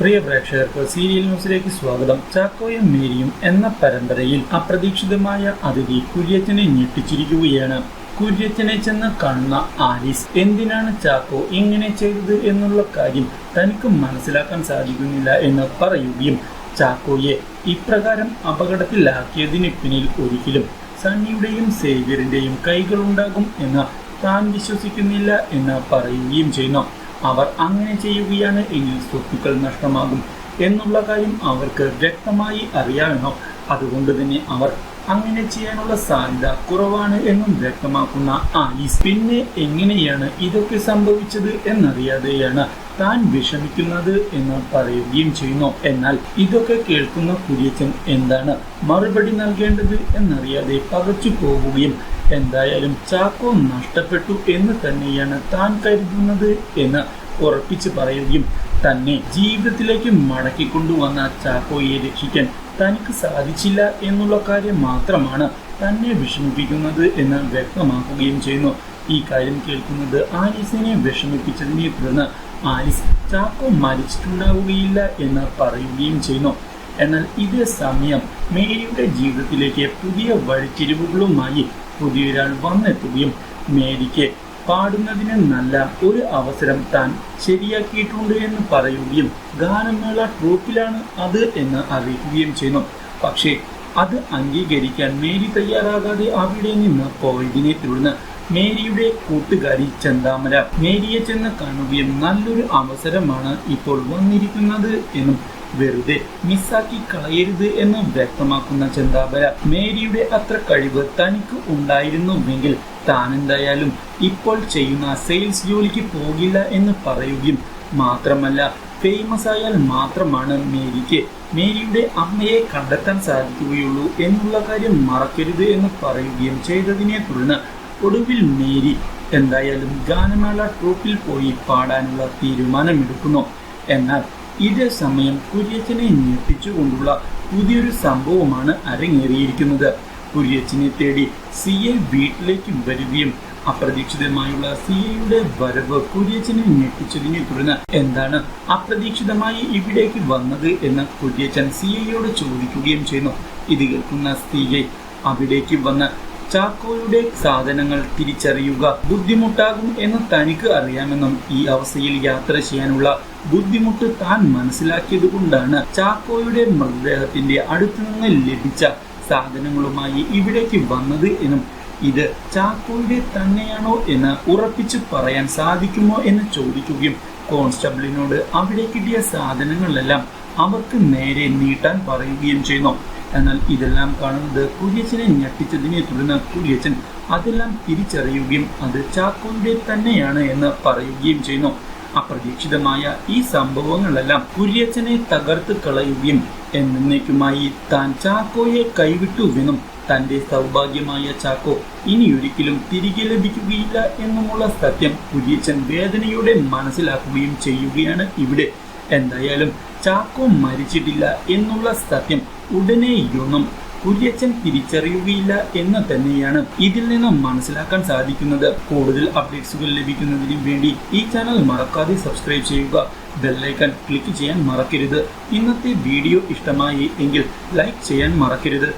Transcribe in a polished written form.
പ്രിയ പ്രേക്ഷകർക്ക് സീരിയൽ ന്യൂസിലേക്ക് സ്വാഗതം. ചാക്കോയും മേരിയും എന്ന പരമ്പരയിൽ അപ്രതീക്ഷിതമായ അതിഥി കുര്യച്ചനെ ഞെട്ടിച്ചിരിക്കുകയാണ്. കുര്യച്ചനെ ചെന്ന് കാണുന്ന ആലീസ് എന്തിനാണ് ചാക്കോ ഇങ്ങനെ ചെയ്തത് എന്നുള്ള കാര്യം തനിക്ക് മനസ്സിലാക്കാൻ സാധിക്കുന്നില്ല എന്ന് പറയുകയും ചാക്കോയെ ഇപ്രകാരം അപകടത്തിലാക്കിയതിന് പിന്നിൽ ഒരിക്കലും സണ്ണിയുടെയും സേവ്യറിന്റെയും കൈകളുണ്ടാകും എന്ന് താൻ വിശ്വസിക്കുന്നില്ല എന്ന് പറയുകയും ചെയ്യുന്നു. അവർ അങ്ങനെ ചെയ്യുകയാണ് എങ്കിൽ സ്വത്തുക്കൾ നഷ്ടമാകും എന്നുള്ള കാര്യം അവർക്ക് വ്യക്തമായി അറിയാമെന്നോ, അതുകൊണ്ട് തന്നെ അവർ അങ്ങനെ ചെയ്യാനുള്ള സാധ്യത കുറവാണ് എന്നും വ്യക്തമാക്കുന്ന ആലീസ് പിന്നെ എങ്ങനെയാണ് ഇതൊക്കെ സംഭവിച്ചത് എന്നറിയാതെയാണ് താൻ വിഷമിക്കുന്നത് എന്ന് പറയുകയും ചെയ്യുന്നു. എന്നാൽ ഇതൊക്കെ കേൾക്കുന്ന കുര്യച്ചൻ എന്താണ് മറുപടി നൽകേണ്ടത് എന്നറിയാതെ പകച്ചു പോവുകയും എന്തായാലും ചാക്കോ നഷ്ടപ്പെട്ടു എന്ന് തന്നെയാണ് താൻ കരുതുന്നത് എന്ന് ഉറപ്പിച്ച് പറയുകയും തന്നെ ജീവിതത്തിലേക്ക് മടക്കിക്കൊണ്ടുവന്ന ചാക്കോയെ രക്ഷിക്കാൻ തനിക്ക് സാധിച്ചില്ല എന്നുള്ള കാര്യം മാത്രമാണ് തന്നെ വിഷമിപ്പിക്കുന്നത് എന്ന് വ്യക്തമാക്കുകയും ചെയ്യുന്നു. ഈ കാര്യം കേൾക്കുന്നത് ആലീസിനെ വിഷമിപ്പിച്ചതിനെ തുടർന്ന് ആലീസ് ചാക്കോ മരിച്ചിട്ടുണ്ടാവുകയില്ല എന്ന് പറയുകയും ചെയ്യുന്നു. എന്നാൽ ഇതേ സമയം മേരിയുടെ ജീവിതത്തിലേക്ക് പുതിയ വഴിത്തിരിവുകളുമായി പുതിയൊരാൾ വന്നെത്തുകയും മേരിക്ക് പാടുന്നതിന് നല്ല ഒരു അവസരം താൻ ശരിയാക്കിയിട്ടുണ്ട് എന്ന് പറയുകയും ഗാനമേള ട്രൂപ്പിലാണ് അത് എന്ന് അറിയിക്കുകയും ചെയ്യുന്നു. പക്ഷേ അത് അംഗീകരിക്കാൻ മേരി തയ്യാറാകാതെ അവിടെ നിന്ന് പോയതിനെ തുടർന്ന് മേരിയുടെ കൂട്ടുകാരി ചെന്താമര മേരിയെ ചെന്ന് കാണുകയും നല്ലൊരു അവസരമാണ് ഇപ്പോൾ വന്നിരിക്കുന്നത് എന്നും വെറുതെ മിസ്സാക്കി കളയരുത് എന്ന് വ്യക്തമാക്കുന്ന ചെന്താമര മേരിയുടെ അത്ര കഴിവ് തനിക്ക് ഉണ്ടായിരുന്നുവെങ്കിൽ താൻ എന്തായാലും ഇപ്പോൾ ചെയ്യുന്ന സെയിൽസ് ജോലിക്ക് പോകില്ല എന്ന് പറയുകയും മാത്രമല്ല ഫേമസ് ആയാൽ മാത്രമാണ് മേരിക്ക് മേരിയുടെ അമ്മയെ കണ്ടെത്താൻ സാധിക്കുകയുള്ളൂ എന്നുള്ള കാര്യം മറക്കരുത് എന്ന് പറയുകയും ചെയ്തതിനെ തുടർന്ന് ഒടുവിൽ മേരി എന്തായാലും ഗാനമേള ട്രൂപ്പിൽ പോയി പാടാനുള്ള തീരുമാനമെടുക്കുന്നു. എന്നാൽ ഇതേ സമയം കുര്യച്ചനെ ഞെട്ടിച്ചുകൊണ്ടുള്ള പുതിയൊരു സംഭവമാണ് അരങ്ങേറിയിരിക്കുന്നത്. കുര്യച്ചനെ തേടി സിയെ വീട്ടിലേക്ക് വരികയും അപ്രതീക്ഷിതമായുള്ള സിയയുടെ വരവ് കുര്യച്ചനെ ഞെട്ടിച്ചതിനെ തുടർന്ന് എന്താണ് അപ്രതീക്ഷിതമായി ഇവിടേക്ക് വന്നത് എന്ന് കുര്യച്ചൻ സിയയോട് ചോദിക്കുകയും ചെയ്യുന്നു. ഇത് കേൾക്കുന്ന സിയെ അവിടേക്ക് വന്ന് ചാക്കോയുടെ സാധനങ്ങൾ തിരിച്ചറിയുക ബുദ്ധിമുട്ടാകും എന്ന് തനിക്ക് അറിയാമെന്നും ഈ അവസ്ഥയിൽ യാത്ര ചെയ്യാനുള്ള ബുദ്ധിമുട്ട് താൻ മനസ്സിലാക്കിയത് കൊണ്ടാണ് ചാക്കോയുടെ മൃതദേഹത്തിന്റെ അടുത്തു നിന്ന് ലഭിച്ച സാധനങ്ങളുമായി ഇവിടേക്ക് വന്നത് എന്നും ഇത് ചാക്കോയുടെ തന്നെയാണോ എന്ന് ഉറപ്പിച്ചു പറയാൻ സാധിക്കുമോ എന്ന് ചോദിക്കുകയും കോൺസ്റ്റബിളിനോട് അവിടെ കിട്ടിയ സാധനങ്ങളെല്ലാം അവർക്ക് നേരെ നീട്ടാൻ പറയുകയും ചെയ്യുന്നു. എന്നാൽ ഇതെല്ലാം കാണുന്നത് കുര്യച്ചനെ ഞെട്ടിച്ചതിനെ തുടർന്ന് കുര്യച്ചൻ അതെല്ലാം തിരിച്ചറിയുകയും അത് ചാക്കോയുടെ തന്നെയാണ് എന്ന് പറയുകയും ചെയ്യുന്നു. അപ്രതീക്ഷിതമായ ഈ സംഭവങ്ങളെല്ലാം കുര്യച്ചനെ തകർത്ത് കളയുകയും എന്നേക്കുമായി താൻ ചാക്കോയെ കൈവിട്ടുവെന്നും തന്റെ സൗഭാഗ്യമായ ചാക്കോ ഇനിയൊരിക്കലും തിരികെ ലഭിക്കുകയില്ല എന്നുമുള്ള സത്യം കുര്യച്ചൻ വേദനയോടെ മനസ്സിലാക്കുകയും ചെയ്യുകയാണ് ഇവിടെ. എന്തായാലും ചാക്കോ മരിച്ചിട്ടില്ല എന്നുള്ള സത്യം ഉടനെയൊന്നും കുര്യച്ചൻ തിരിച്ചറിയുകയില്ല എന്ന് തന്നെയാണ് ഇതിൽ നിന്നും മനസ്സിലാക്കാൻ സാധിക്കുന്നത്. കൂടുതൽ അപ്ഡേറ്റ്സുകൾ ലഭിക്കുന്നതിന് വേണ്ടി ഈ ചാനൽ മറക്കാതെ സബ്സ്ക്രൈബ് ചെയ്യുക, ബെല്ലൈക്കൺ ക്ലിക്ക് ചെയ്യാൻ മറക്കരുത്. ഇന്നത്തെ വീഡിയോ ഇഷ്ടമായി എങ്കിൽ ലൈക്ക് ചെയ്യാൻ മറക്കരുത്.